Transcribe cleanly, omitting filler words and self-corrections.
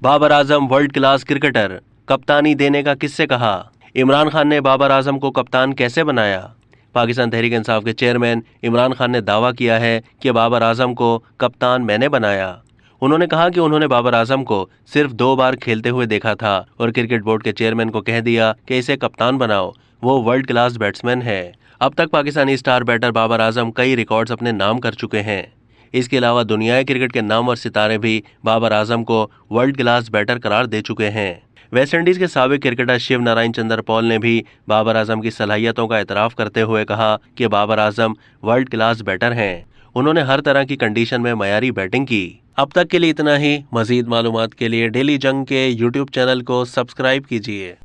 Babar Azam world class cricketer, कप्तानी देने का किससे कहा? इमरान खान ने बाबर आजम को कप्तान कैसे बनाया? पाकिस्तान तहरीक इंसाफ के चेयरमैन इमरान खान ने दावा किया है कि बाबर आजम को कप्तान मैंने बनाया। उन्होंने कहा कि उन्होंने बाबर आजम को सिर्फ 2 बार खेलते हुए देखा था और क्रिकेट बोर्ड के चेयरमैन को कह दिया कि इसे कप्तान बनाओ, वो वर्ल्ड क्लास बैट्समैन है। अब तक पाकिस्तानी स्टार बैटर बाबर आजम कई रिकॉर्ड्स अपने नाम कर चुके हैं। इसके अलावा दुनियाई क्रिकेट के नामवर सितारे भी बाबर आजम को वर्ल्ड क्लास बैटर करार दे चुके हैं। वेस्टइंडीज के साबिक क्रिकेटर शिव नारायण चंद्र पॉल ने भी बाबर आजम की सलाहियतों का एतराफ़ करते हुए कहा कि Babar Azam world class batter हैं। उन्होंने हर तरह की कंडीशन में मयारी बैटिंग की। अब तक के लिए इतना ही। मजीद मालूमात के लिए डेली जंग के यूट्यूब चैनल को सब्सक्राइब कीजिए।